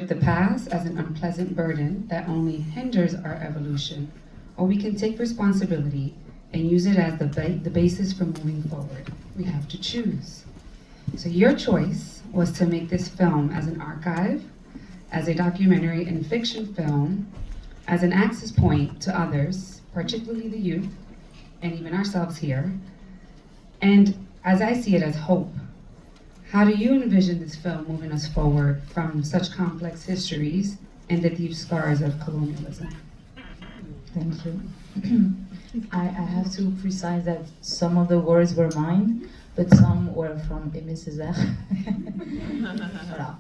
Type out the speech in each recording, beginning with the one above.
the past as an unpleasant burden that only hinders our evolution, or we can take responsibility and use it as the basis for moving forward. We have to choose. So your choice was to make this film as an archive, as a documentary and fiction film, as an access point to others, particularly the youth, and even ourselves here, and as I see it, as hope. How do you envision this film moving us forward from such complex histories and the deep scars of colonialism? Thank you. I have to precise that some of the words were mine, but some were from Aimé Césaire. Voilà.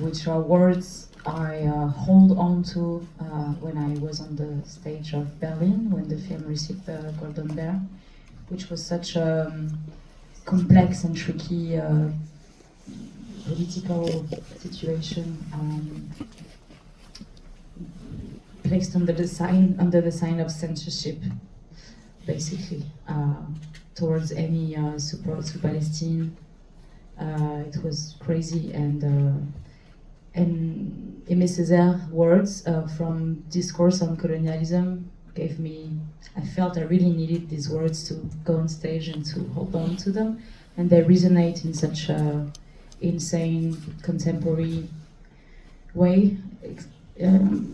Which are words I hold on to when I was on the stage of Berlin, when the film received the Golden Bear, which was such a complex and tricky political situation, placed under the sign of censorship, basically, towards any support to Palestine. It was crazy, and Aimé Césaire words from Discourse on Colonialism gave me, I felt I really needed these words to go on stage and to hold on to them, and they resonate in such a insane, contemporary way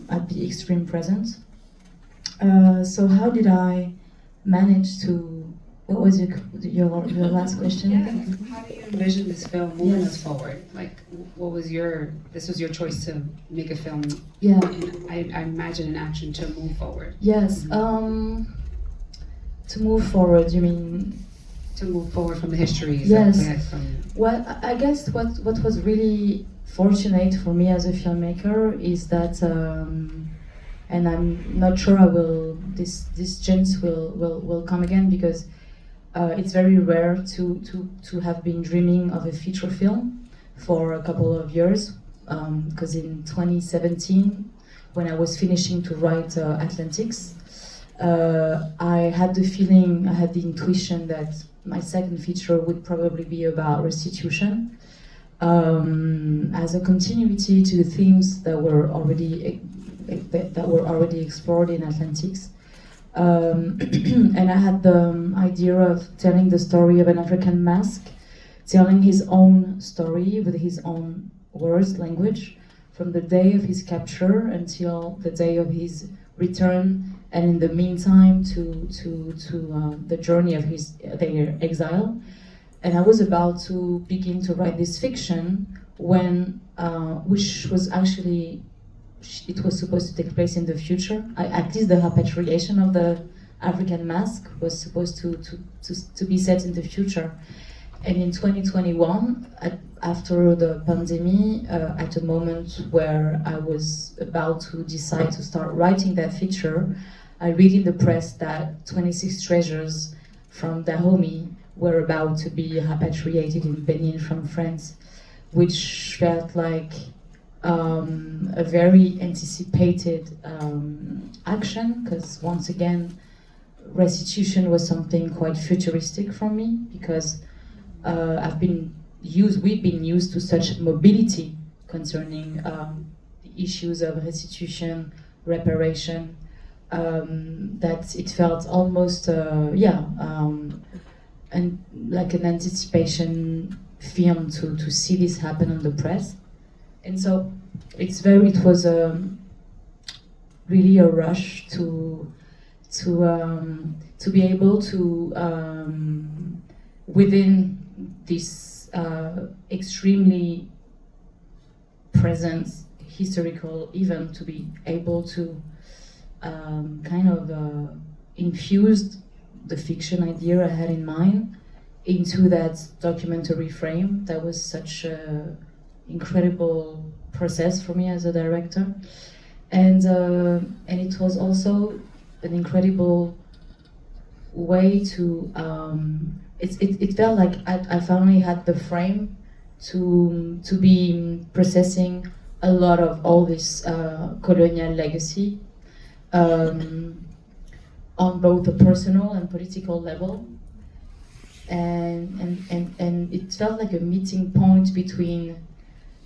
at the extreme present. So how did I manage to, what was your last question? Yeah, how do you envision this film moving us forward? Like, what was this was your choice to make a film. Yeah. I imagine an action to move forward. Yes, Mm-hmm. To move forward, you mean? To move forward from the histories. Yes. From Well, I guess what was really fortunate for me as a filmmaker is that, and I'm not sure this chance will come again, because it's very rare to have been dreaming of a feature film for a couple of years, because in 2017, when I was finishing to write Atlantics, I had the intuition that my second feature would probably be about restitution, as a continuity to the themes that were already explored in Atlantics. And I had the idea of telling the story of an African mask, telling his own story with his own words, language, from the day of his capture until the day of his return, and in the meantime to the journey of their exile. And I was about to begin to write this fiction when, which was actually, it was supposed to take place in the future. At least the repatriation of the African mask was supposed to be set in the future. And in 2021, after the pandemic, at a moment where I was about to decide to start writing that feature, I read in the press that 26 treasures from Dahomey were about to be repatriated in Benin from France, which felt like a very anticipated action, because once again, restitution was something quite futuristic for me, because we've been used to such mobility concerning the issues of restitution, reparation, that it felt almost and like an anticipation film to see this happen on the press. And so it was really a rush to be able to within this extremely present historical event, to be able to infuse the fiction idea I had in mind into that documentary frame. That was such an incredible process for me as a director, and it was also an incredible way to. It felt like I finally had the frame to be processing a lot of all this colonial legacy on both the personal and political level. and it felt like a meeting point between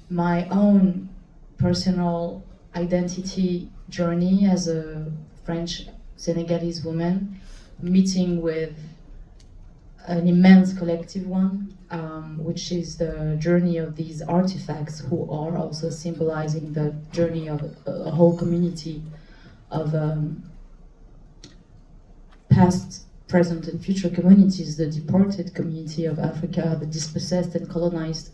my own personal identity journey as a French Senegalese woman, meeting with an immense collective one, which is the journey of these artifacts who are also symbolizing the journey of a whole community of past, present and future communities, the deported community of Africa, the dispossessed and colonized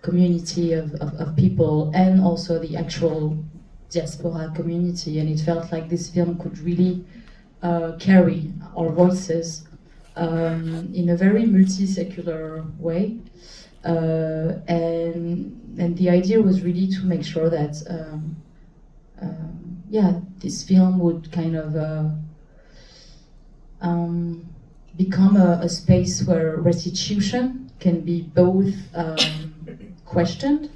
community of people, and also the actual diaspora community. And it felt like this film could really carry our voices in a very multi-secular way. And the idea was really to make sure that this film would kind of become a space where restitution can be both questioned,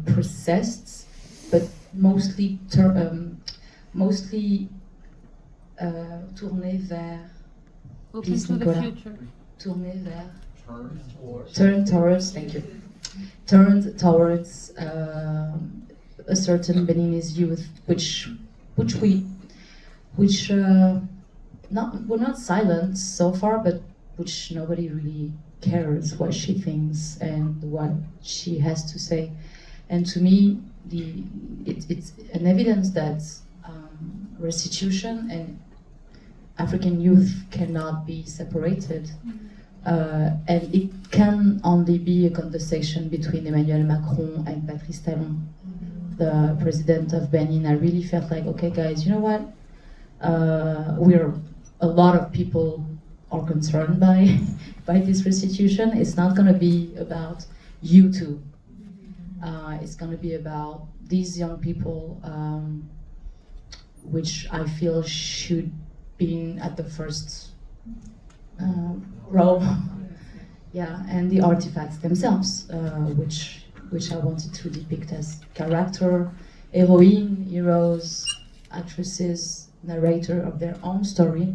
processed, but mostly tourné vers. Open to the future. Tourné vers. Turned towards. Thank you. Turned towards a certain Beninese youth, which we're not silent so far, but which nobody really cares what she thinks and what she has to say. And to me, it's an evidence that restitution and African youth cannot be separated. And it can only be a conversation between Emmanuel Macron and Patrice Talon, the president of Benin. I really felt like, okay guys, you know what? A lot of people are concerned by this restitution. It's not gonna be about you two. It's gonna be about these young people, which I feel should be at the first row. Yeah, and the artifacts themselves, which I wanted to depict as character, heroine, heroes, actresses, narrator of their own story,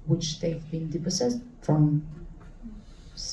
which they've been dispossessed from